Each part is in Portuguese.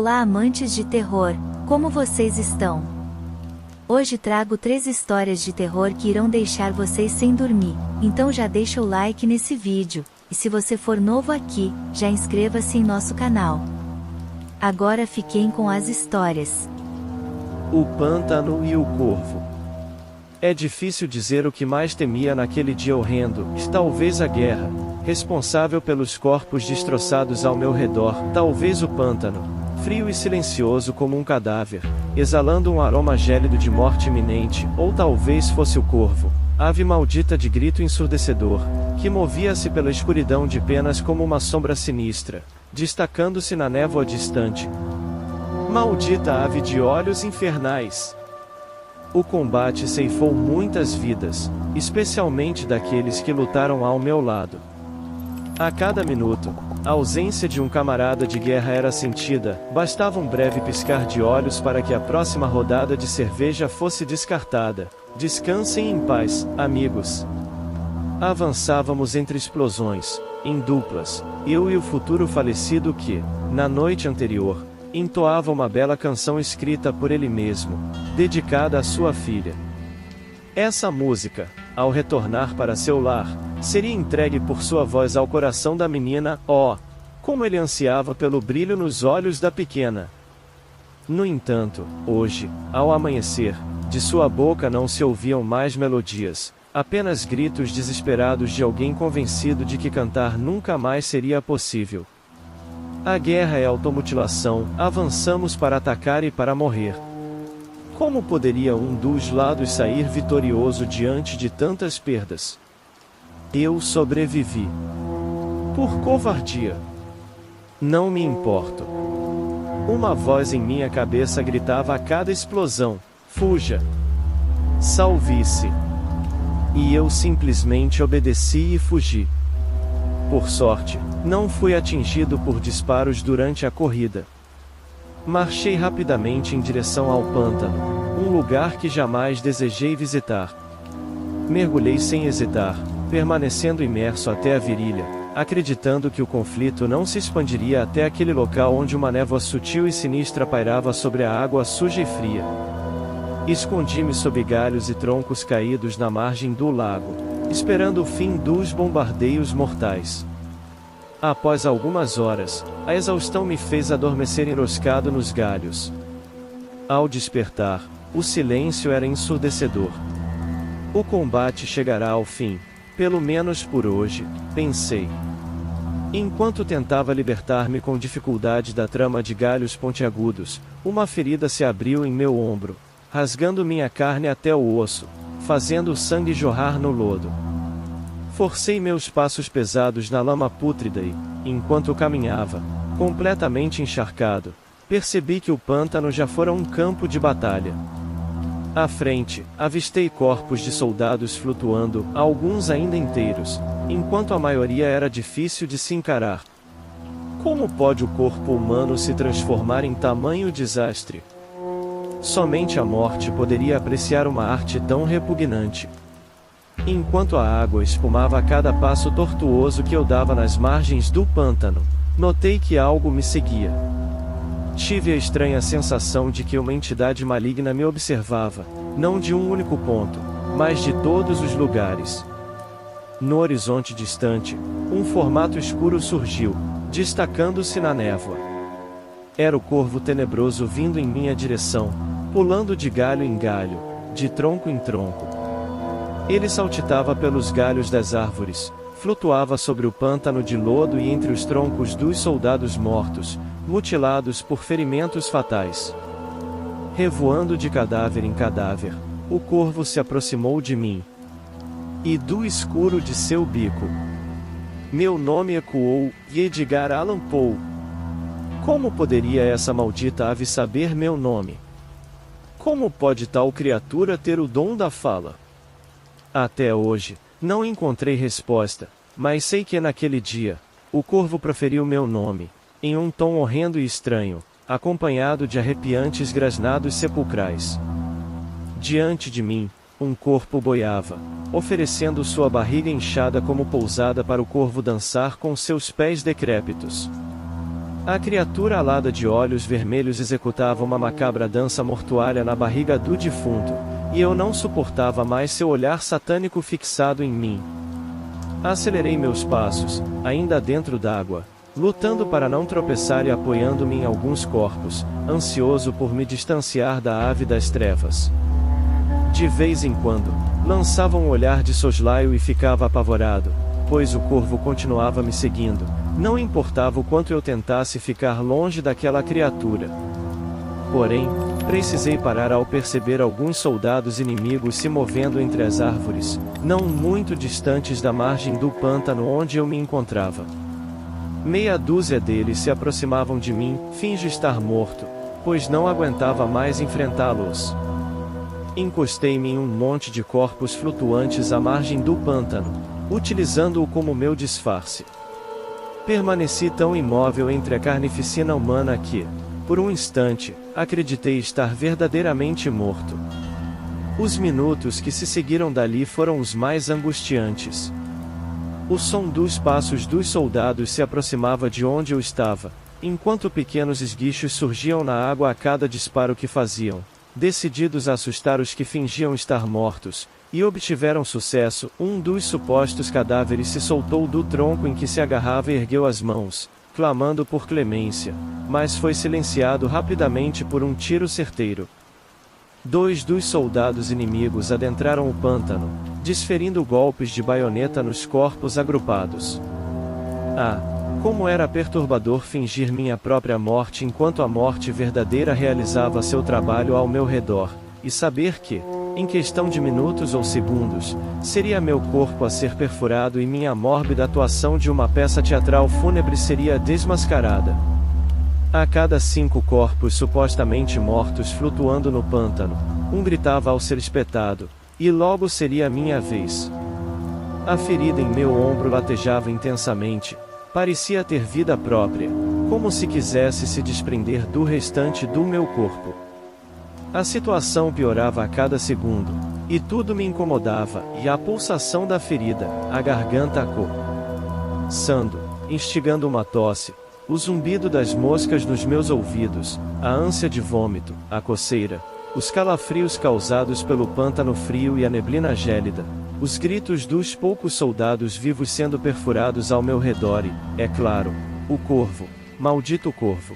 Olá amantes de terror, como vocês estão? Hoje trago 3 histórias de terror que irão deixar vocês sem dormir, então já deixa o like nesse vídeo, e se você for novo aqui, já inscreva-se em nosso canal. Agora fiquem com as histórias. O pântano e o corvo. É difícil dizer o que mais temia naquele dia horrendo, talvez a guerra, responsável pelos corpos destroçados ao meu redor, talvez o pântano, frio e silencioso como um cadáver, exalando um aroma gélido de morte iminente, ou talvez fosse o corvo, ave maldita de grito ensurdecedor, que movia-se pela escuridão de penas como uma sombra sinistra, destacando-se na névoa distante. Maldita ave de olhos infernais! O combate ceifou muitas vidas, especialmente daqueles que lutaram ao meu lado. A cada minuto, a ausência de um camarada de guerra era sentida, bastava um breve piscar de olhos para que a próxima rodada de cerveja fosse descartada. Descansem em paz, amigos. Avançávamos entre explosões, em duplas, eu e o futuro falecido que, na noite anterior, entoava uma bela canção escrita por ele mesmo, dedicada à sua filha. Essa música, ao retornar para seu lar, seria entregue por sua voz ao coração da menina, como ele ansiava pelo brilho nos olhos da pequena. No entanto, hoje, ao amanhecer, de sua boca não se ouviam mais melodias, apenas gritos desesperados de alguém convencido de que cantar nunca mais seria possível. A guerra é automutilação, avançamos para atacar e para morrer. Como poderia um dos lados sair vitorioso diante de tantas perdas? Eu sobrevivi. Por covardia. Não me importo. Uma voz em minha cabeça gritava a cada explosão: fuja! Salve-se! E eu simplesmente obedeci e fugi. Por sorte, não fui atingido por disparos durante a corrida. Marchei rapidamente em direção ao pântano, um lugar que jamais desejei visitar. Mergulhei sem hesitar, permanecendo imerso até a virilha, acreditando que o conflito não se expandiria até aquele local onde uma névoa sutil e sinistra pairava sobre a água suja e fria. Escondi-me sob galhos e troncos caídos na margem do lago, esperando o fim dos bombardeios mortais. Após algumas horas, a exaustão me fez adormecer enroscado nos galhos. Ao despertar, o silêncio era ensurdecedor. O combate chegará ao fim, pelo menos por hoje, pensei. Enquanto tentava libertar-me com dificuldade da trama de galhos pontiagudos, uma ferida se abriu em meu ombro, rasgando minha carne até o osso, fazendo o sangue jorrar no lodo. Forcei meus passos pesados na lama pútrida e, enquanto caminhava, completamente encharcado, percebi que o pântano já fora um campo de batalha. À frente, avistei corpos de soldados flutuando, alguns ainda inteiros, enquanto a maioria era difícil de se encarar. Como pode o corpo humano se transformar em tamanho desastre? Somente a morte poderia apreciar uma arte tão repugnante. Enquanto a água espumava a cada passo tortuoso que eu dava nas margens do pântano, notei que algo me seguia. Tive a estranha sensação de que uma entidade maligna me observava, não de um único ponto, mas de todos os lugares. No horizonte distante, um formato escuro surgiu, destacando-se na névoa. Era o corvo tenebroso vindo em minha direção, pulando de galho em galho, de tronco em tronco. Ele saltitava pelos galhos das árvores, flutuava sobre o pântano de lodo e entre os troncos dos soldados mortos, mutilados por ferimentos fatais. Revoando de cadáver em cadáver, o corvo se aproximou de mim. E do escuro de seu bico, meu nome ecoou, Edgar Allan Poe. Como poderia essa maldita ave saber meu nome? Como pode tal criatura ter o dom da fala? Até hoje, não encontrei resposta, mas sei que naquele dia, o corvo proferiu meu nome, em um tom horrendo e estranho, acompanhado de arrepiantes grasnados sepulcrais. Diante de mim, um corpo boiava, oferecendo sua barriga inchada como pousada para o corvo dançar com seus pés decrépitos. A criatura alada de olhos vermelhos executava uma macabra dança mortuária na barriga do defunto, e eu não suportava mais seu olhar satânico fixado em mim. Acelerei meus passos, ainda dentro d'água, lutando para não tropeçar e apoiando-me em alguns corpos, ansioso por me distanciar da ave das trevas. De vez em quando, lançava um olhar de soslaio e ficava apavorado, pois o corvo continuava me seguindo, não importava o quanto eu tentasse ficar longe daquela criatura. Porém, precisei parar ao perceber alguns soldados inimigos se movendo entre as árvores, não muito distantes da margem do pântano onde eu me encontrava. Meia dúzia deles se aproximavam de mim, finjo estar morto, pois não aguentava mais enfrentá-los. Encostei-me em um monte de corpos flutuantes à margem do pântano, utilizando-o como meu disfarce. Permaneci tão imóvel entre a carnificina humana que, por um instante, acreditei estar verdadeiramente morto. Os minutos que se seguiram dali foram os mais angustiantes. O som dos passos dos soldados se aproximava de onde eu estava, enquanto pequenos esguichos surgiam na água a cada disparo que faziam, decididos a assustar os que fingiam estar mortos, e obtiveram sucesso. Um dos supostos cadáveres se soltou do tronco em que se agarrava e ergueu as mãos, clamando por clemência, mas foi silenciado rapidamente por um tiro certeiro. 2 dos soldados inimigos adentraram o pântano, desferindo golpes de baioneta nos corpos agrupados. Ah, como era perturbador fingir minha própria morte enquanto a morte verdadeira realizava seu trabalho ao meu redor, e saber que, em questão de minutos ou segundos, seria meu corpo a ser perfurado e minha mórbida atuação de uma peça teatral fúnebre seria desmascarada. A cada 5 corpos supostamente mortos flutuando no pântano, um gritava ao ser espetado, e logo seria a minha vez. A ferida em meu ombro latejava intensamente, parecia ter vida própria, como se quisesse se desprender do restante do meu corpo. A situação piorava a cada segundo, e tudo me incomodava, e a pulsação da ferida, a garganta coçando, instigando uma tosse, o zumbido das moscas nos meus ouvidos, a ânsia de vômito, a coceira, os calafrios causados pelo pântano frio e a neblina gélida, os gritos dos poucos soldados vivos sendo perfurados ao meu redor e, é claro, o corvo, maldito corvo.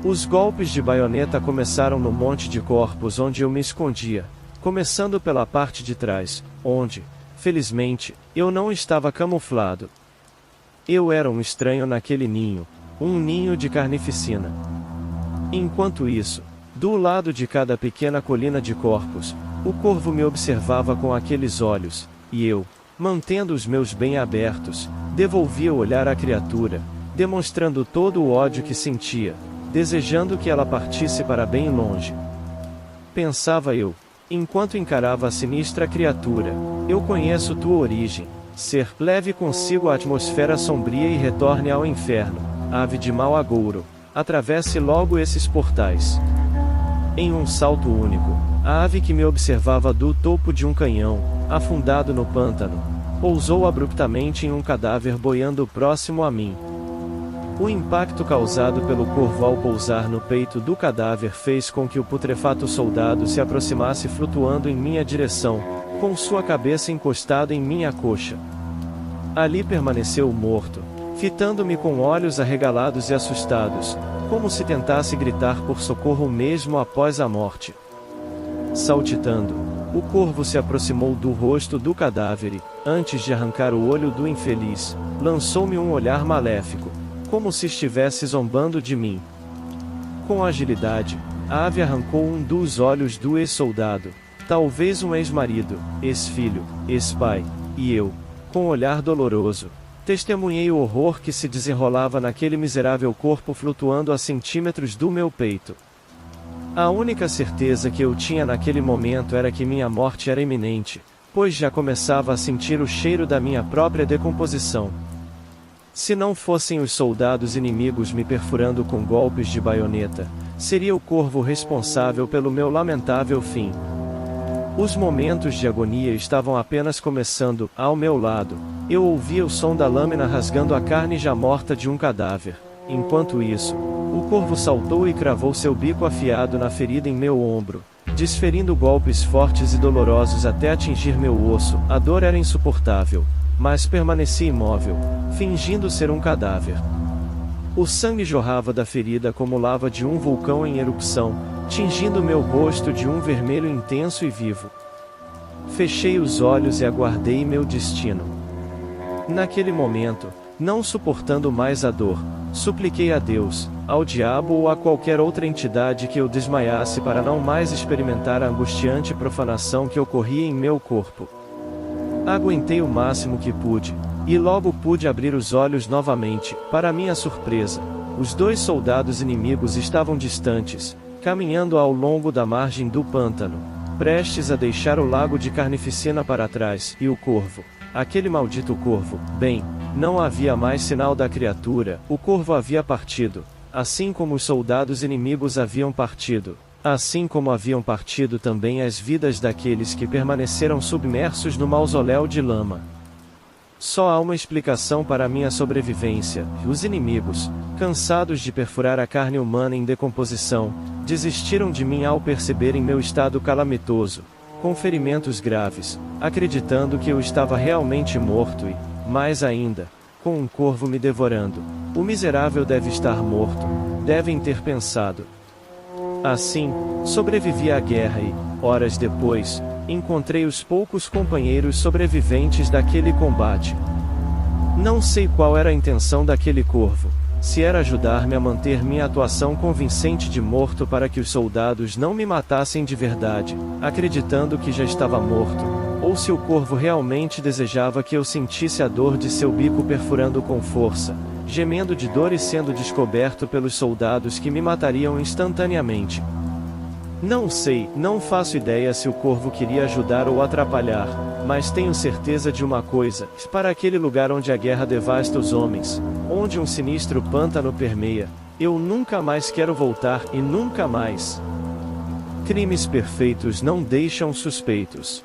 Os golpes de baioneta começaram no monte de corpos onde eu me escondia, começando pela parte de trás, onde, felizmente, eu não estava camuflado. Eu era um estranho naquele ninho, um ninho de carnificina. Enquanto isso, do lado de cada pequena colina de corpos, o corvo me observava com aqueles olhos, e eu, mantendo os meus bem abertos, devolvia o olhar à criatura, demonstrando todo o ódio que sentia, desejando que ela partisse para bem longe. Pensava eu, enquanto encarava a sinistra criatura, eu conheço tua origem. Ser, leve consigo a atmosfera sombria e retorne ao inferno, ave de mau agouro, atravesse logo esses portais. Em um salto único, a ave que me observava do topo de um canhão, afundado no pântano, pousou abruptamente em um cadáver boiando próximo a mim. O impacto causado pelo corvo ao pousar no peito do cadáver fez com que o putrefato soldado se aproximasse flutuando em minha direção, com sua cabeça encostada em minha coxa. Ali permaneceu morto, fitando-me com olhos arregalados e assustados, como se tentasse gritar por socorro mesmo após a morte. Saltitando, o corvo se aproximou do rosto do cadáver e, antes de arrancar o olho do infeliz, lançou-me um olhar maléfico, como se estivesse zombando de mim. Com agilidade, a ave arrancou um dos olhos do ex-soldado, talvez um ex-marido, ex-filho, ex-pai, e eu, com um olhar doloroso, testemunhei o horror que se desenrolava naquele miserável corpo flutuando a centímetros do meu peito. A única certeza que eu tinha naquele momento era que minha morte era iminente, pois já começava a sentir o cheiro da minha própria decomposição. Se não fossem os soldados inimigos me perfurando com golpes de baioneta, seria o corvo responsável pelo meu lamentável fim. Os momentos de agonia estavam apenas começando. Ao meu lado, eu ouvia o som da lâmina rasgando a carne já morta de um cadáver. Enquanto isso, o corvo saltou e cravou seu bico afiado na ferida em meu ombro, desferindo golpes fortes e dolorosos até atingir meu osso. A dor era insuportável, mas permaneci imóvel, fingindo ser um cadáver. O sangue jorrava da ferida como lava de um vulcão em erupção, tingindo meu rosto de um vermelho intenso e vivo. Fechei os olhos e aguardei meu destino. Naquele momento, não suportando mais a dor, supliquei a Deus, ao diabo ou a qualquer outra entidade que eu desmaiasse para não mais experimentar a angustiante profanação que ocorria em meu corpo. Aguentei o máximo que pude, e logo pude abrir os olhos novamente. Para minha surpresa, os 2 soldados inimigos estavam distantes, caminhando ao longo da margem do pântano, prestes a deixar o lago de carnificina para trás. E o corvo, aquele maldito corvo, bem, não havia mais sinal da criatura. O corvo havia partido, assim como os soldados inimigos haviam partido, assim como haviam partido também as vidas daqueles que permaneceram submersos no mausoléu de lama. Só há uma explicação para minha sobrevivência: os inimigos, cansados de perfurar a carne humana em decomposição, desistiram de mim ao perceberem meu estado calamitoso, com ferimentos graves, acreditando que eu estava realmente morto e, mais ainda, com um corvo me devorando. O miserável deve estar morto, devem ter pensado. Assim, sobrevivi à guerra e, horas depois, encontrei os poucos companheiros sobreviventes daquele combate. Não sei qual era a intenção daquele corvo, se era ajudar-me a manter minha atuação convincente de morto para que os soldados não me matassem de verdade, acreditando que já estava morto, ou se o corvo realmente desejava que eu sentisse a dor de seu bico perfurando com força, gemendo de dor e sendo descoberto pelos soldados que me matariam instantaneamente. Não sei, não faço ideia se o corvo queria ajudar ou atrapalhar, mas tenho certeza de uma coisa: para aquele lugar onde a guerra devasta os homens, onde um sinistro pântano permeia, eu nunca mais quero voltar, e nunca mais. Crimes perfeitos não deixam suspeitos.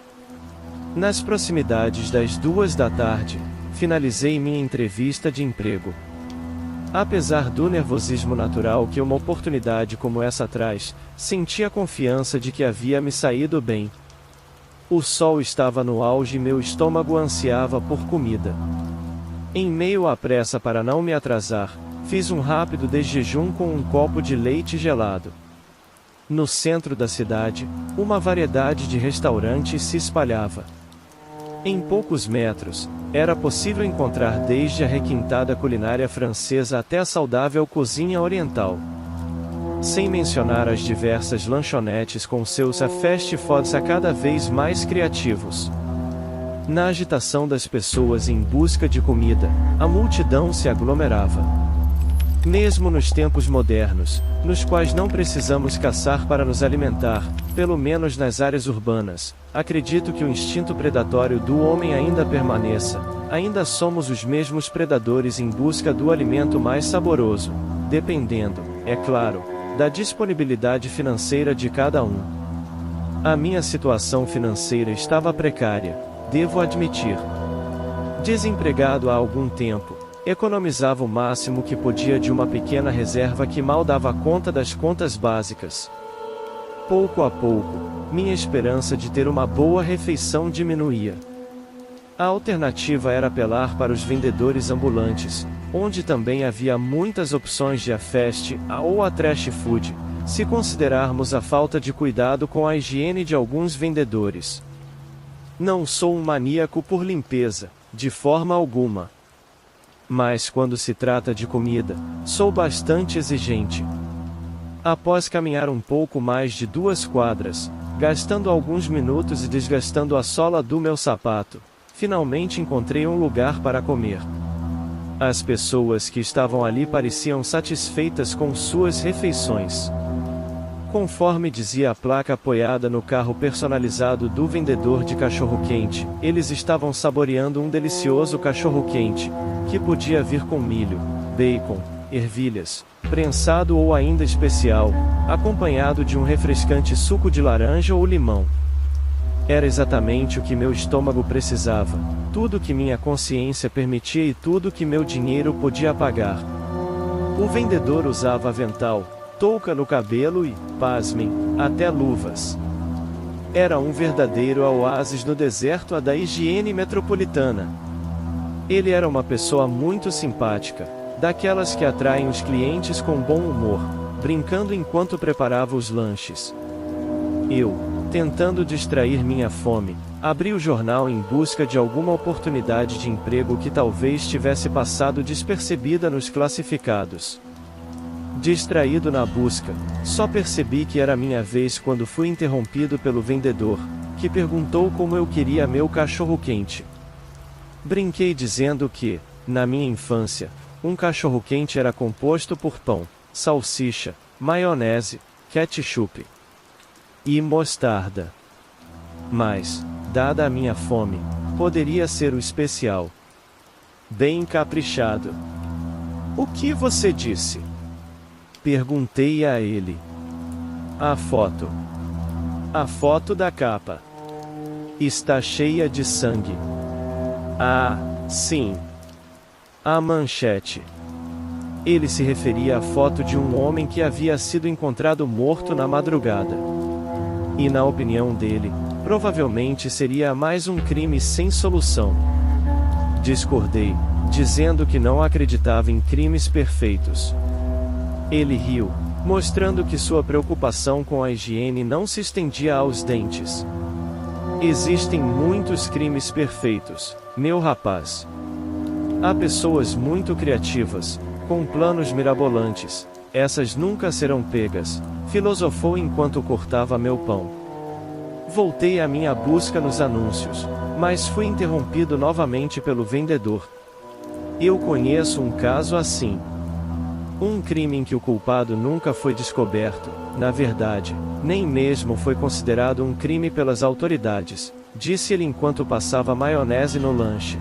Nas proximidades das 2 da tarde, finalizei minha entrevista de emprego. Apesar do nervosismo natural que uma oportunidade como essa traz, senti a confiança de que havia me saído bem. O sol estava no auge e meu estômago ansiava por comida. Em meio à pressa para não me atrasar, fiz um rápido desjejum com um copo de leite gelado. No centro da cidade, uma variedade de restaurantes se espalhava. Em poucos metros, era possível encontrar desde a requintada culinária francesa até a saudável cozinha oriental. Sem mencionar as diversas lanchonetes com seus fast foods cada vez mais criativos. Na agitação das pessoas em busca de comida, a multidão se aglomerava. Mesmo nos tempos modernos, nos quais não precisamos caçar para nos alimentar, pelo menos nas áreas urbanas, acredito que o instinto predatório do homem ainda permaneça. Ainda somos os mesmos predadores em busca do alimento mais saboroso, dependendo, é claro, da disponibilidade financeira de cada um. A minha situação financeira estava precária, devo admitir. Desempregado há algum tempo, economizava o máximo que podia de uma pequena reserva que mal dava conta das contas básicas. Pouco a pouco, minha esperança de ter uma boa refeição diminuía. A alternativa era apelar para os vendedores ambulantes, onde também havia muitas opções de fast ou a trash food, se considerarmos a falta de cuidado com a higiene de alguns vendedores. Não sou um maníaco por limpeza, de forma alguma. Mas quando se trata de comida, sou bastante exigente. Após caminhar um pouco mais de 2 quadras, gastando alguns minutos e desgastando a sola do meu sapato, finalmente encontrei um lugar para comer. As pessoas que estavam ali pareciam satisfeitas com suas refeições. Conforme dizia a placa apoiada no carro personalizado do vendedor de cachorro-quente, eles estavam saboreando um delicioso cachorro-quente, que podia vir com milho, bacon, ervilhas, prensado ou ainda especial, acompanhado de um refrescante suco de laranja ou limão. Era exatamente o que meu estômago precisava, tudo que minha consciência permitia e tudo que meu dinheiro podia pagar. O vendedor usava avental, touca no cabelo e, pasmem, até luvas. Era um verdadeiro oásis no deserto da higiene metropolitana. Ele era uma pessoa muito simpática, daquelas que atraem os clientes com bom humor, brincando enquanto preparava os lanches. Eu, tentando distrair minha fome, abri o jornal em busca de alguma oportunidade de emprego que talvez tivesse passado despercebida nos classificados. Distraído na busca, só percebi que era minha vez quando fui interrompido pelo vendedor, que perguntou como eu queria meu cachorro-quente. Brinquei dizendo que, na minha infância, um cachorro-quente era composto por pão, salsicha, maionese, ketchup e mostarda. Mas, dada a minha fome, poderia ser o especial. Bem caprichado. O que você disse? Perguntei a ele. A foto. A foto da capa. Está cheia de sangue. Ah, sim. A manchete. Ele se referia à foto de um homem que havia sido encontrado morto na madrugada. E na opinião dele, provavelmente seria mais um crime sem solução. Discordei, dizendo que não acreditava em crimes perfeitos. Ele riu, mostrando que sua preocupação com a higiene não se estendia aos dentes. Existem muitos crimes perfeitos, meu rapaz. Há pessoas muito criativas, com planos mirabolantes. Essas nunca serão pegas, filosofou enquanto cortava meu pão. Voltei à minha busca nos anúncios, mas fui interrompido novamente pelo vendedor. Eu conheço um caso assim. Um crime em que o culpado nunca foi descoberto, na verdade, nem mesmo foi considerado um crime pelas autoridades, disse ele enquanto passava maionese no lanche.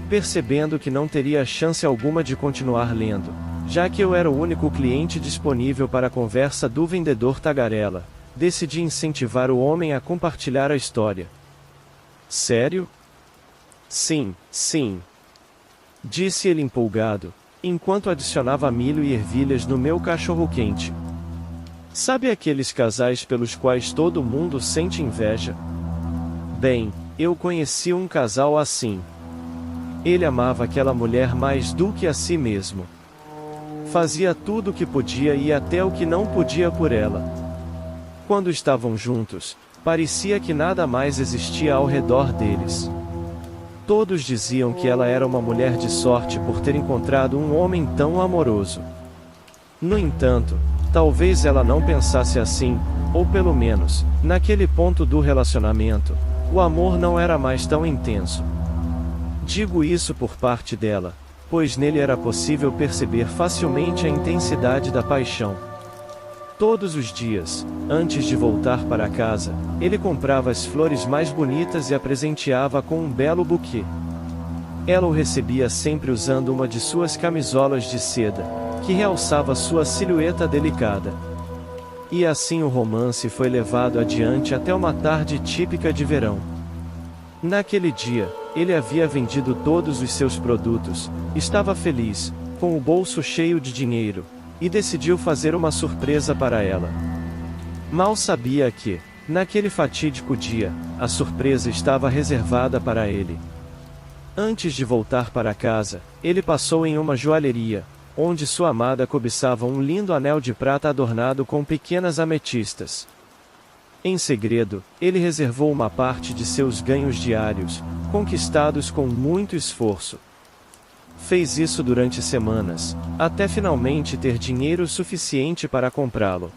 Percebendo que não teria chance alguma de continuar lendo, já que eu era o único cliente disponível para a conversa do vendedor tagarela, decidi incentivar o homem a compartilhar a história. Sério? Sim, sim. Disse ele empolgado, enquanto adicionava milho e ervilhas no meu cachorro-quente. Sabe aqueles casais pelos quais todo mundo sente inveja? Bem, eu conheci um casal assim. Ele amava aquela mulher mais do que a si mesmo. Fazia tudo o que podia e até o que não podia por ela. Quando estavam juntos, parecia que nada mais existia ao redor deles. Todos diziam que ela era uma mulher de sorte por ter encontrado um homem tão amoroso. No entanto, talvez ela não pensasse assim, ou pelo menos, naquele ponto do relacionamento, o amor não era mais tão intenso. Digo isso por parte dela, pois nele era possível perceber facilmente a intensidade da paixão. Todos os dias, antes de voltar para casa, ele comprava as flores mais bonitas e a presenteava com um belo buquê. Ela o recebia sempre usando uma de suas camisolas de seda, que realçava sua silhueta delicada. E assim o romance foi levado adiante até uma tarde típica de verão. Naquele dia, ele havia vendido todos os seus produtos, estava feliz, com o bolso cheio de dinheiro, e decidiu fazer uma surpresa para ela. Mal sabia que, naquele fatídico dia, a surpresa estava reservada para ele. Antes de voltar para casa, ele passou em uma joalheria, onde sua amada cobiçava um lindo anel de prata adornado com pequenas ametistas. Em segredo, ele reservou uma parte de seus ganhos diários, conquistados com muito esforço. Fez isso durante semanas, até finalmente ter dinheiro suficiente para comprá-lo.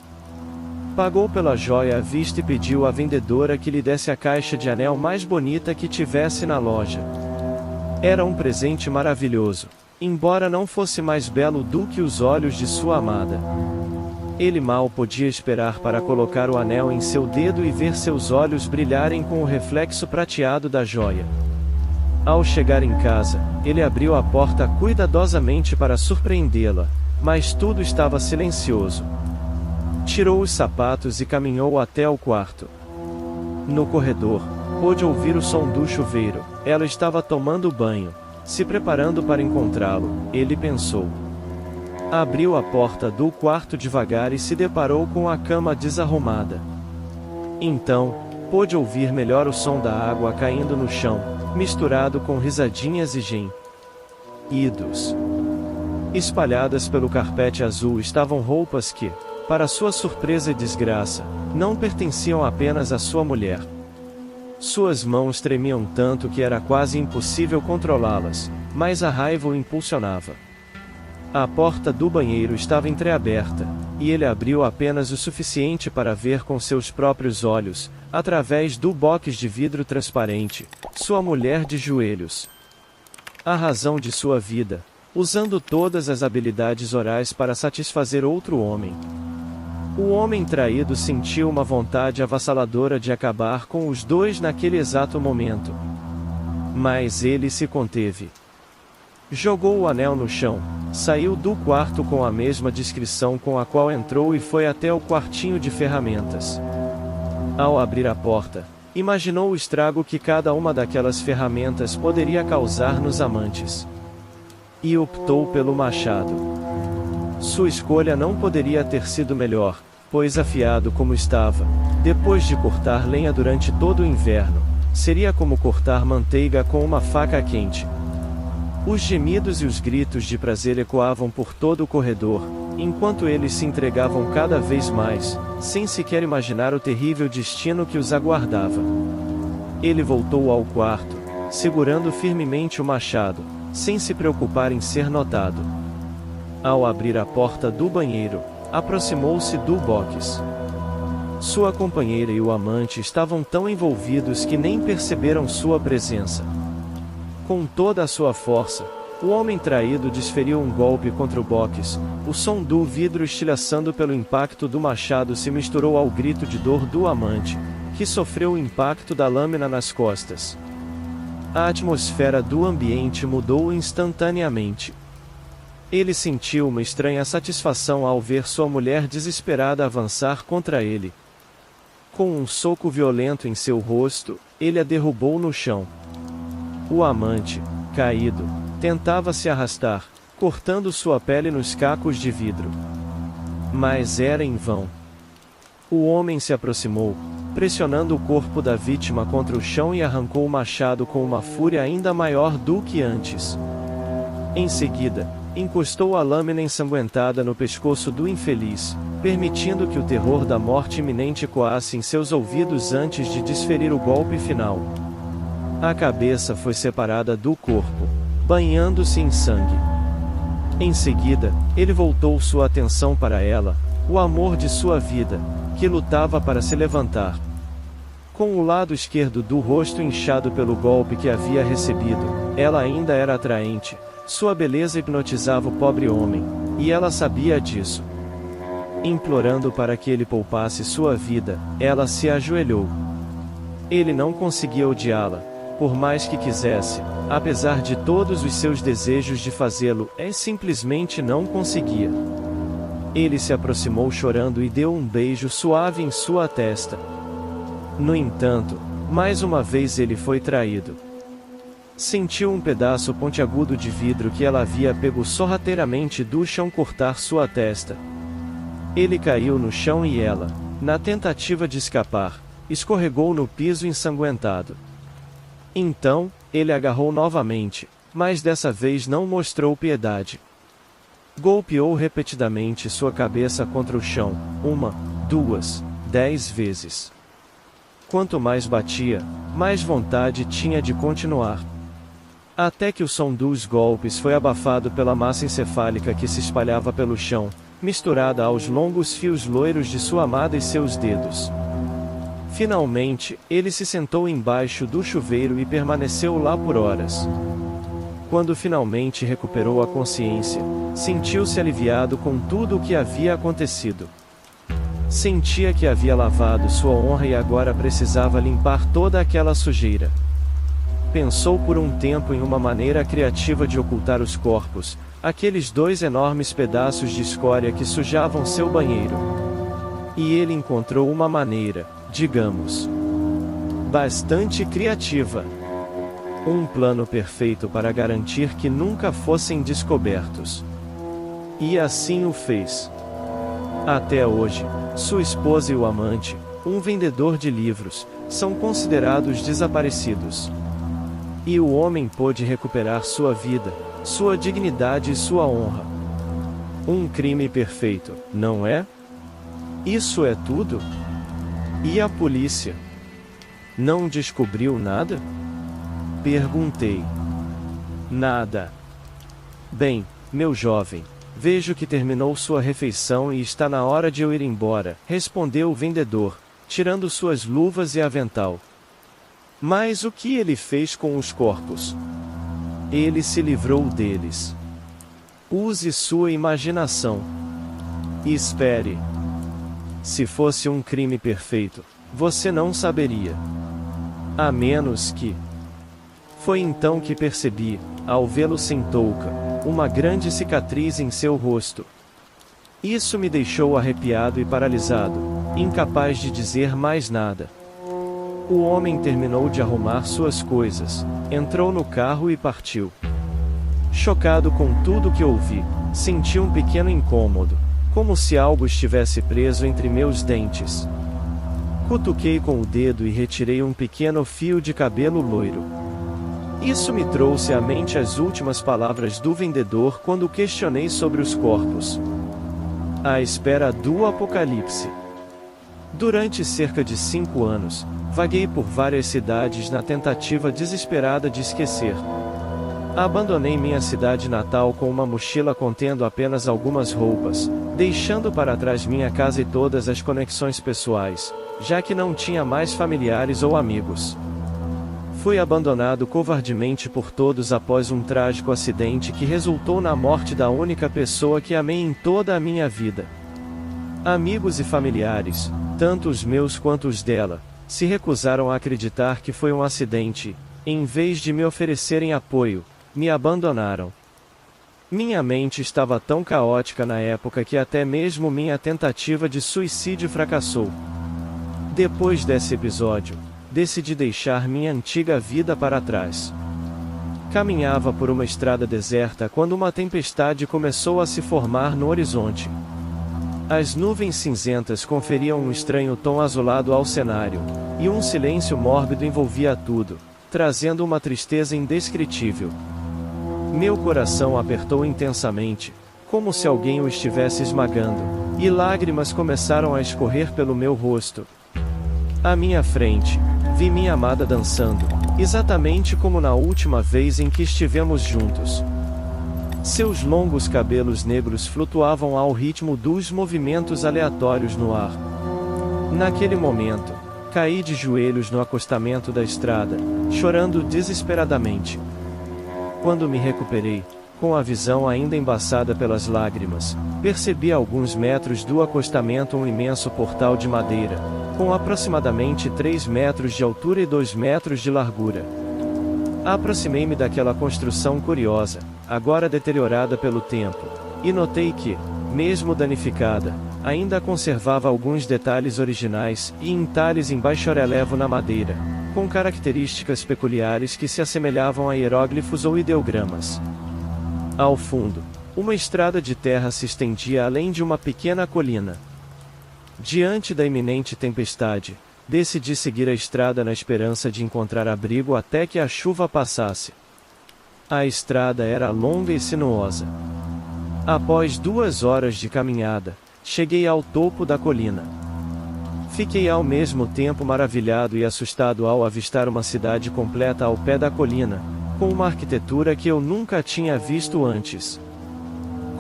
Pagou pela joia à vista e pediu à vendedora que lhe desse a caixa de anel mais bonita que tivesse na loja. Era um presente maravilhoso, embora não fosse mais belo do que os olhos de sua amada. Ele mal podia esperar para colocar o anel em seu dedo e ver seus olhos brilharem com o reflexo prateado da joia. Ao chegar em casa, ele abriu a porta cuidadosamente para surpreendê-la, mas tudo estava silencioso. Tirou os sapatos e caminhou até o quarto. No corredor, pôde ouvir o som do chuveiro. Ela estava tomando banho, se preparando para encontrá-lo, ele pensou. Abriu a porta do quarto devagar e se deparou com a cama desarrumada. Então, pôde ouvir melhor o som da água caindo no chão, misturado com risadinhas e gemidos. Espalhadas pelo carpete azul estavam roupas que, para sua surpresa e desgraça, não pertenciam apenas à sua mulher. Suas mãos tremiam tanto que era quase impossível controlá-las, mas a raiva o impulsionava. A porta do banheiro estava entreaberta, e ele abriu apenas o suficiente para ver com seus próprios olhos, através do box de vidro transparente, sua mulher de joelhos. A razão de sua vida, usando todas as habilidades orais para satisfazer outro homem. O homem traído sentiu uma vontade avassaladora de acabar com os dois naquele exato momento. Mas ele se conteve. Jogou o anel no chão, saiu do quarto com a mesma discrição com a qual entrou e foi até o quartinho de ferramentas. Ao abrir a porta, imaginou o estrago que cada uma daquelas ferramentas poderia causar nos amantes. E optou pelo machado. Sua escolha não poderia ter sido melhor, pois afiado como estava, depois de cortar lenha durante todo o inverno, seria como cortar manteiga com uma faca quente. Os gemidos e os gritos de prazer ecoavam por todo o corredor, enquanto eles se entregavam cada vez mais, sem sequer imaginar o terrível destino que os aguardava. Ele voltou ao quarto, segurando firmemente o machado, sem se preocupar em ser notado. Ao abrir a porta do banheiro, aproximou-se do box. Sua companheira e o amante estavam tão envolvidos que nem perceberam sua presença. Com toda a sua força, o homem traído desferiu um golpe contra o box. O som do vidro estilhaçando pelo impacto do machado se misturou ao grito de dor do amante, que sofreu o impacto da lâmina nas costas. A atmosfera do ambiente mudou instantaneamente. Ele sentiu uma estranha satisfação ao ver sua mulher desesperada avançar contra ele. Com um soco violento em seu rosto, ele a derrubou no chão. O amante, caído, tentava se arrastar, cortando sua pele nos cacos de vidro. Mas era em vão. O homem se aproximou, pressionando o corpo da vítima contra o chão e arrancou o machado com uma fúria ainda maior do que antes. Em seguida, encostou a lâmina ensanguentada no pescoço do infeliz, permitindo que o terror da morte iminente ecoasse em seus ouvidos antes de desferir o golpe final. A cabeça foi separada do corpo, banhando-se em sangue. Em seguida, ele voltou sua atenção para ela, o amor de sua vida, que lutava para se levantar. Com o lado esquerdo do rosto inchado pelo golpe que havia recebido, ela ainda era atraente, sua beleza hipnotizava o pobre homem, e ela sabia disso. Implorando para que ele poupasse sua vida, ela se ajoelhou. Ele não conseguia odiá-la, por mais que quisesse, apesar de todos os seus desejos de fazê-lo, simplesmente não conseguia. Ele se aproximou chorando e deu um beijo suave em sua testa. No entanto, mais uma vez ele foi traído. Sentiu um pedaço pontiagudo de vidro que ela havia pego sorrateiramente do chão cortar sua testa. Ele caiu no chão e ela, na tentativa de escapar, escorregou no piso ensanguentado. Então, ele agarrou novamente, mas dessa vez não mostrou piedade. Golpeou repetidamente sua cabeça contra o chão, 1, 2, 10 vezes. Quanto mais batia, mais vontade tinha de continuar. Até que o som dos golpes foi abafado pela massa encefálica que se espalhava pelo chão, misturada aos longos fios loiros de sua amada e seus dedos. Finalmente, ele se sentou embaixo do chuveiro e permaneceu lá por horas. Quando finalmente recuperou a consciência, sentiu-se aliviado com tudo o que havia acontecido. Sentia que havia lavado sua honra e agora precisava limpar toda aquela sujeira. Pensou por um tempo em uma maneira criativa de ocultar os corpos, aqueles 2 enormes pedaços de escória que sujavam seu banheiro. E ele encontrou uma maneira, digamos, bastante criativa. Um plano perfeito para garantir que nunca fossem descobertos. E assim o fez. Até hoje, sua esposa e o amante, um vendedor de livros, são considerados desaparecidos. E o homem pôde recuperar sua vida, sua dignidade e sua honra. Um crime perfeito, não é? Isso é tudo? E a polícia? Não descobriu nada? Perguntei. Nada. Bem, meu jovem, vejo que terminou sua refeição e está na hora de eu ir embora, respondeu o vendedor, tirando suas luvas e avental. Mas o que ele fez com os corpos? Ele se livrou deles. Use sua imaginação. Espere. Se fosse um crime perfeito, você não saberia. A menos que... Foi então que percebi, ao vê-lo sem touca, uma grande cicatriz em seu rosto. Isso me deixou arrepiado e paralisado, incapaz de dizer mais nada. O homem terminou de arrumar suas coisas, entrou no carro e partiu. Chocado com tudo que ouvi, senti um pequeno incômodo, como se algo estivesse preso entre meus dentes. Cutuquei com o dedo e retirei um pequeno fio de cabelo loiro. Isso me trouxe à mente as últimas palavras do vendedor quando questionei sobre os corpos. À espera do apocalipse. Durante cerca de 5 anos, vaguei por várias cidades na tentativa desesperada de esquecer. Abandonei minha cidade natal com uma mochila contendo apenas algumas roupas, deixando para trás minha casa e todas as conexões pessoais, já que não tinha mais familiares ou amigos. Fui abandonado covardemente por todos após um trágico acidente que resultou na morte da única pessoa que amei em toda a minha vida. Amigos e familiares, tanto os meus quanto os dela, se recusaram a acreditar que foi um acidente, e, em vez de me oferecerem apoio, me abandonaram. Minha mente estava tão caótica na época que até mesmo minha tentativa de suicídio fracassou. Depois desse episódio, decidi deixar minha antiga vida para trás. Caminhava por uma estrada deserta quando uma tempestade começou a se formar no horizonte. As nuvens cinzentas conferiam um estranho tom azulado ao cenário, e um silêncio mórbido envolvia tudo, trazendo uma tristeza indescritível. Meu coração apertou intensamente, como se alguém o estivesse esmagando, e lágrimas começaram a escorrer pelo meu rosto. À minha frente, vi minha amada dançando, exatamente como na última vez em que estivemos juntos. Seus longos cabelos negros flutuavam ao ritmo dos movimentos aleatórios no ar. Naquele momento, caí de joelhos no acostamento da estrada, chorando desesperadamente. Quando me recuperei, com a visão ainda embaçada pelas lágrimas, percebi a alguns metros do acostamento um imenso portal de madeira, com aproximadamente 3 metros de altura e 2 metros de largura. Aproximei-me daquela construção curiosa, agora deteriorada pelo tempo, e notei que, mesmo danificada, ainda conservava alguns detalhes originais e entalhes em baixo relevo na madeira, com características peculiares que se assemelhavam a hieróglifos ou ideogramas. Ao fundo, uma estrada de terra se estendia além de uma pequena colina. Diante da iminente tempestade, decidi seguir a estrada na esperança de encontrar abrigo até que a chuva passasse. A estrada era longa e sinuosa. Após 2 horas de caminhada, cheguei ao topo da colina. Fiquei ao mesmo tempo maravilhado e assustado ao avistar uma cidade completa ao pé da colina, com uma arquitetura que eu nunca tinha visto antes.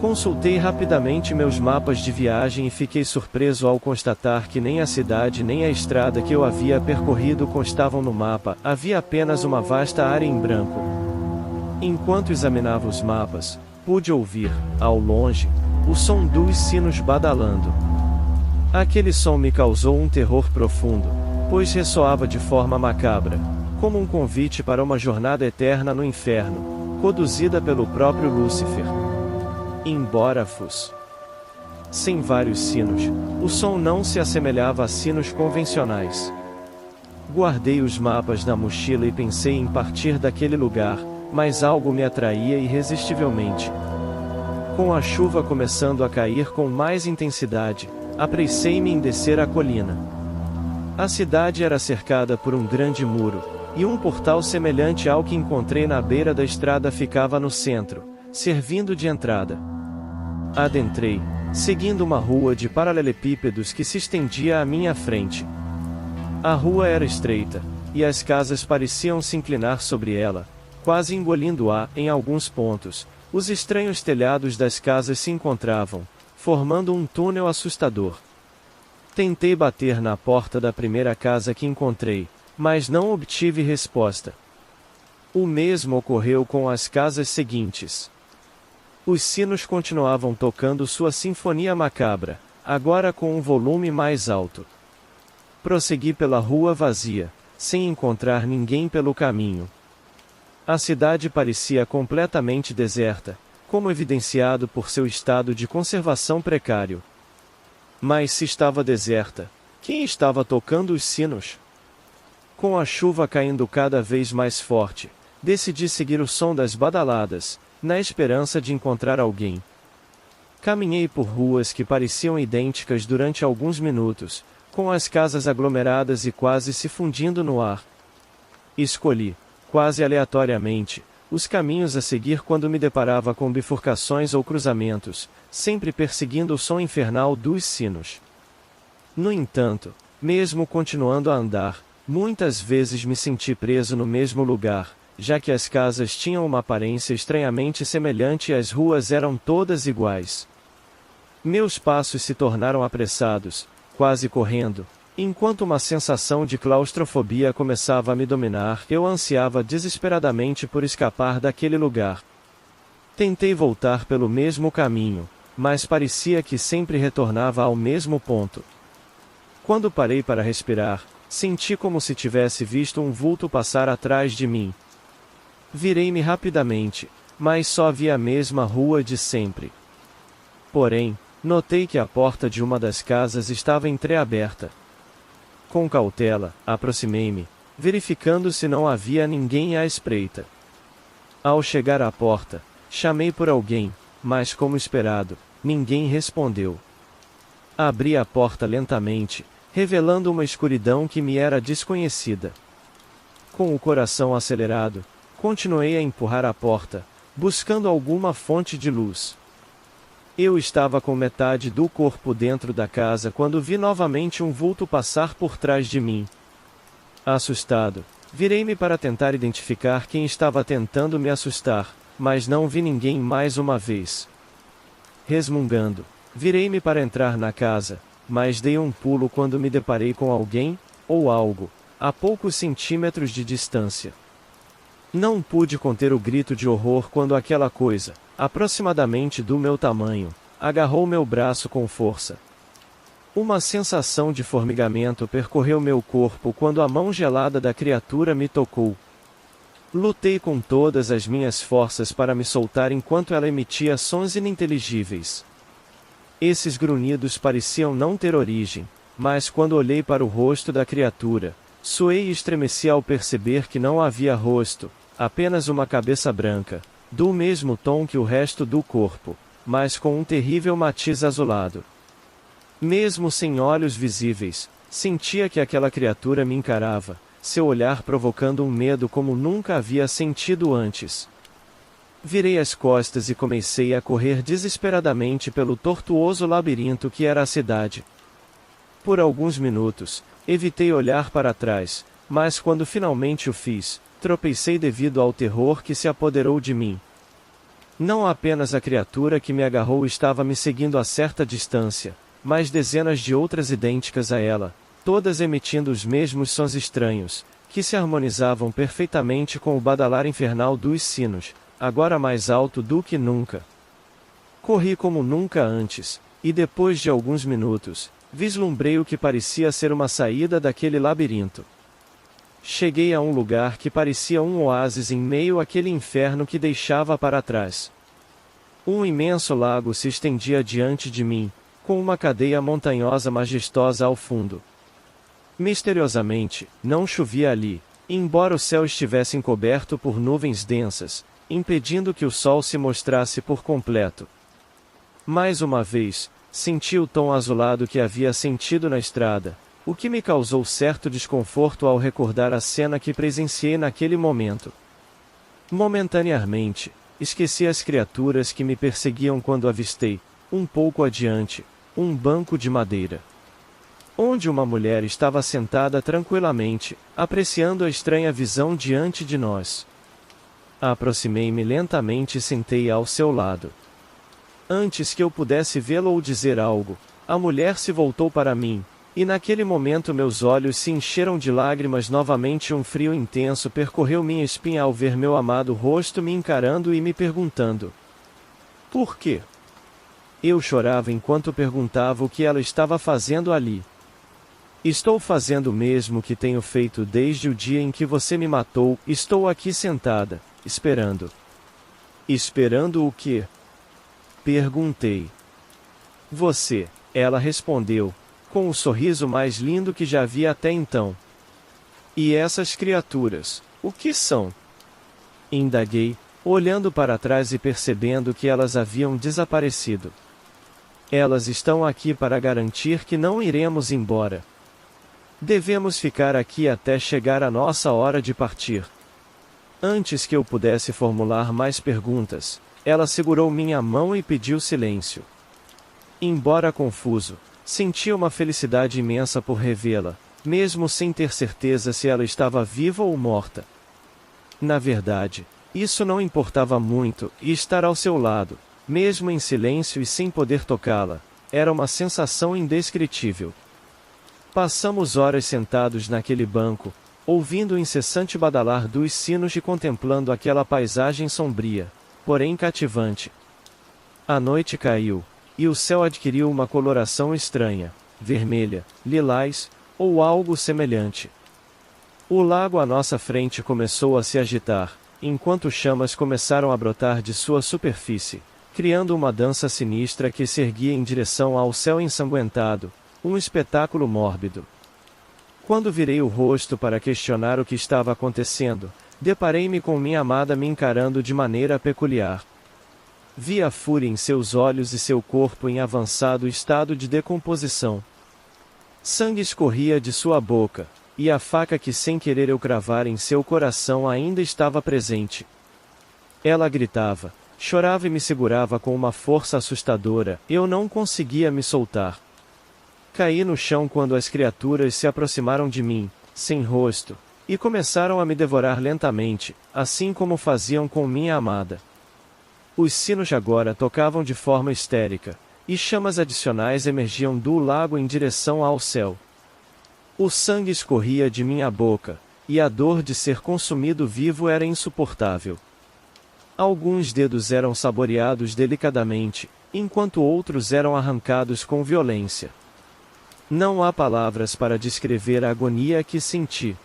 Consultei rapidamente meus mapas de viagem e fiquei surpreso ao constatar que nem a cidade nem a estrada que eu havia percorrido constavam no mapa, havia apenas uma vasta área em branco. Enquanto examinava os mapas, pude ouvir, ao longe, o som dos sinos badalando. Aquele som me causou um terror profundo, pois ressoava de forma macabra, como um convite para uma jornada eterna no inferno, conduzida pelo próprio Lúcifer. Embora fosse sem vários sinos, o som não se assemelhava a sinos convencionais. Guardei os mapas na mochila e pensei em partir daquele lugar, mas algo me atraía irresistivelmente. Com a chuva começando a cair com mais intensidade, apressei-me em descer a colina. A cidade era cercada por um grande muro, e um portal semelhante ao que encontrei na beira da estrada ficava no centro, servindo de entrada. Adentrei, seguindo uma rua de paralelepípedos que se estendia à minha frente. A rua era estreita, e as casas pareciam se inclinar sobre ela, quase engolindo-a em alguns pontos. Os estranhos telhados das casas se encontravam, formando um túnel assustador. Tentei bater na porta da primeira casa que encontrei, mas não obtive resposta. O mesmo ocorreu com as casas seguintes. Os sinos continuavam tocando sua sinfonia macabra, agora com um volume mais alto. Prossegui pela rua vazia, sem encontrar ninguém pelo caminho. A cidade parecia completamente deserta, como evidenciado por seu estado de conservação precário. Mas se estava deserta, quem estava tocando os sinos? Com a chuva caindo cada vez mais forte, decidi seguir o som das badaladas, na esperança de encontrar alguém. Caminhei por ruas que pareciam idênticas durante alguns minutos, com as casas aglomeradas e quase se fundindo no ar. Escolhi, quase aleatoriamente, os caminhos a seguir quando me deparava com bifurcações ou cruzamentos, sempre perseguindo o som infernal dos sinos. No entanto, mesmo continuando a andar, muitas vezes me senti preso no mesmo lugar, já que as casas tinham uma aparência estranhamente semelhante e as ruas eram todas iguais. Meus passos se tornaram apressados, quase correndo. Enquanto uma sensação de claustrofobia começava a me dominar, eu ansiava desesperadamente por escapar daquele lugar. Tentei voltar pelo mesmo caminho, mas parecia que sempre retornava ao mesmo ponto. Quando parei para respirar, senti como se tivesse visto um vulto passar atrás de mim. Virei-me rapidamente, mas só vi a mesma rua de sempre. Porém, notei que a porta de uma das casas estava entreaberta. Com cautela, aproximei-me, verificando se não havia ninguém à espreita. Ao chegar à porta, chamei por alguém, mas como esperado, ninguém respondeu. Abri a porta lentamente, revelando uma escuridão que me era desconhecida. Com o coração acelerado, continuei a empurrar a porta, buscando alguma fonte de luz. Eu estava com metade do corpo dentro da casa quando vi novamente um vulto passar por trás de mim. Assustado, virei-me para tentar identificar quem estava tentando me assustar, mas não vi ninguém mais uma vez. Resmungando, virei-me para entrar na casa, mas dei um pulo quando me deparei com alguém, ou algo, a poucos centímetros de distância. Não pude conter o grito de horror quando aquela coisa, aproximadamente do meu tamanho, agarrou meu braço com força. Uma sensação de formigamento percorreu meu corpo quando a mão gelada da criatura me tocou. Lutei com todas as minhas forças para me soltar enquanto ela emitia sons ininteligíveis. Esses grunhidos pareciam não ter origem, mas quando olhei para o rosto da criatura, suei e estremeci ao perceber que não havia rosto, apenas uma cabeça branca, do mesmo tom que o resto do corpo, mas com um terrível matiz azulado. Mesmo sem olhos visíveis, sentia que aquela criatura me encarava, seu olhar provocando um medo como nunca havia sentido antes. Virei as costas e comecei a correr desesperadamente pelo tortuoso labirinto que era a cidade. Por alguns minutos, evitei olhar para trás, mas quando finalmente o fiz, tropecei devido ao terror que se apoderou de mim. Não apenas a criatura que me agarrou estava me seguindo a certa distância, mas dezenas de outras idênticas a ela, todas emitindo os mesmos sons estranhos, que se harmonizavam perfeitamente com o badalar infernal dos sinos, agora mais alto do que nunca. Corri como nunca antes, e depois de alguns minutos, vislumbrei o que parecia ser uma saída daquele labirinto. Cheguei a um lugar que parecia um oásis em meio àquele inferno que deixava para trás. Um imenso lago se estendia diante de mim, com uma cadeia montanhosa majestosa ao fundo. Misteriosamente, não chovia ali, embora o céu estivesse encoberto por nuvens densas, impedindo que o sol se mostrasse por completo. Mais uma vez, senti o tom azulado que havia sentido na estrada, o que me causou certo desconforto ao recordar a cena que presenciei naquele momento. Momentaneamente, esqueci as criaturas que me perseguiam quando avistei, um pouco adiante, um banco de madeira, onde uma mulher estava sentada tranquilamente, apreciando a estranha visão diante de nós. Aproximei-me lentamente e sentei ao seu lado. Antes que eu pudesse vê-la ou dizer algo, a mulher se voltou para mim, e naquele momento meus olhos se encheram de lágrimas novamente. Um frio intenso percorreu minha espinha ao ver meu amado rosto me encarando e me perguntando: por quê? Eu chorava enquanto perguntava o que ela estava fazendo ali. Estou fazendo o mesmo que tenho feito desde o dia em que você me matou. Estou aqui sentada, esperando. Esperando o quê? Perguntei. Você, ela respondeu, com o sorriso mais lindo que já vi até então. E essas criaturas, o que são? Indaguei, olhando para trás e percebendo que elas haviam desaparecido. Elas estão aqui para garantir que não iremos embora. Devemos ficar aqui até chegar a nossa hora de partir. Antes que eu pudesse formular mais perguntas, ela segurou minha mão e pediu silêncio. Embora confuso, senti uma felicidade imensa por revê-la, mesmo sem ter certeza se ela estava viva ou morta. Na verdade, isso não importava muito, e estar ao seu lado, mesmo em silêncio e sem poder tocá-la, era uma sensação indescritível. Passamos horas sentados naquele banco, ouvindo o incessante badalar dos sinos e contemplando aquela paisagem sombria, porém cativante. A noite caiu, e o céu adquiriu uma coloração estranha, vermelha, lilás, ou algo semelhante. O lago à nossa frente começou a se agitar, enquanto chamas começaram a brotar de sua superfície, criando uma dança sinistra que se erguia em direção ao céu ensanguentado, um espetáculo mórbido. Quando virei o rosto para questionar o que estava acontecendo, deparei-me com minha amada me encarando de maneira peculiar. Vi a fúria em seus olhos e seu corpo em avançado estado de decomposição. Sangue escorria de sua boca, e a faca que sem querer eu cravara em seu coração ainda estava presente. Ela gritava, chorava e me segurava com uma força assustadora. Eu não conseguia me soltar. Caí no chão quando as criaturas se aproximaram de mim, sem rosto, e começaram a me devorar lentamente, assim como faziam com minha amada. Os sinos agora tocavam de forma histérica, e chamas adicionais emergiam do lago em direção ao céu. O sangue escorria de minha boca, e a dor de ser consumido vivo era insuportável. Alguns dedos eram saboreados delicadamente, enquanto outros eram arrancados com violência. Não há palavras para descrever a agonia que senti.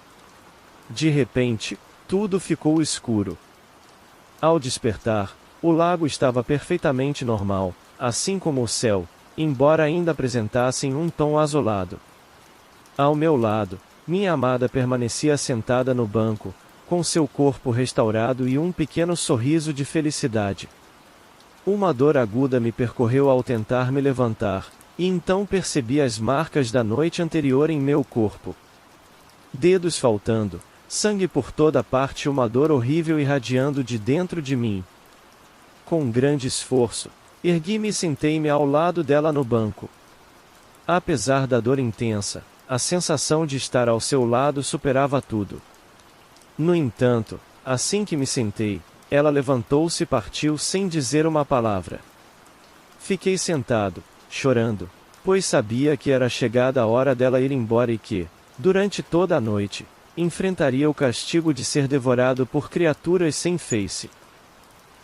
De repente, tudo ficou escuro. Ao despertar, o lago estava perfeitamente normal, assim como o céu, embora ainda apresentassem um tom azulado. Ao meu lado, minha amada permanecia sentada no banco, com seu corpo restaurado e um pequeno sorriso de felicidade. Uma dor aguda me percorreu ao tentar me levantar, e então percebi as marcas da noite anterior em meu corpo. Dedos faltando, sangue por toda parte, uma dor horrível irradiando de dentro de mim. Com grande esforço, ergui-me e sentei-me ao lado dela no banco. Apesar da dor intensa, a sensação de estar ao seu lado superava tudo. No entanto, assim que me sentei, ela levantou-se e partiu sem dizer uma palavra. Fiquei sentado, chorando, pois sabia que era chegada a hora dela ir embora e que, durante toda a noite, enfrentaria o castigo de ser devorado por criaturas sem face.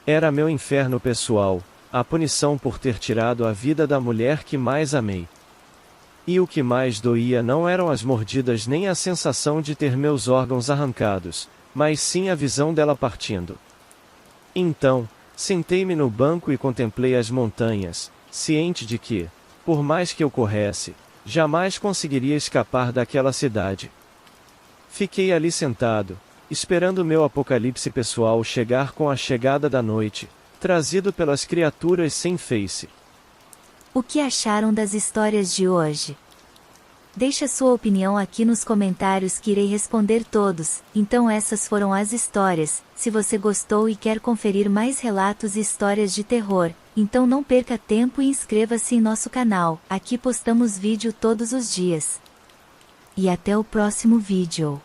Era meu inferno pessoal, a punição por ter tirado a vida da mulher que mais amei. E o que mais doía não eram as mordidas nem a sensação de ter meus órgãos arrancados, mas sim a visão dela partindo. Então, sentei-me no banco e contemplei as montanhas, ciente de que, por mais que eu corresse, jamais conseguiria escapar daquela cidade. Fiquei ali sentado, esperando meu apocalipse pessoal chegar com a chegada da noite, trazido pelas criaturas sem face. O que acharam das histórias de hoje? Deixe a sua opinião aqui nos comentários que irei responder todos. Então essas foram as histórias. Se você gostou e quer conferir mais relatos e histórias de terror, então não perca tempo e inscreva-se em nosso canal. Aqui postamos vídeo todos os dias. E até o próximo vídeo.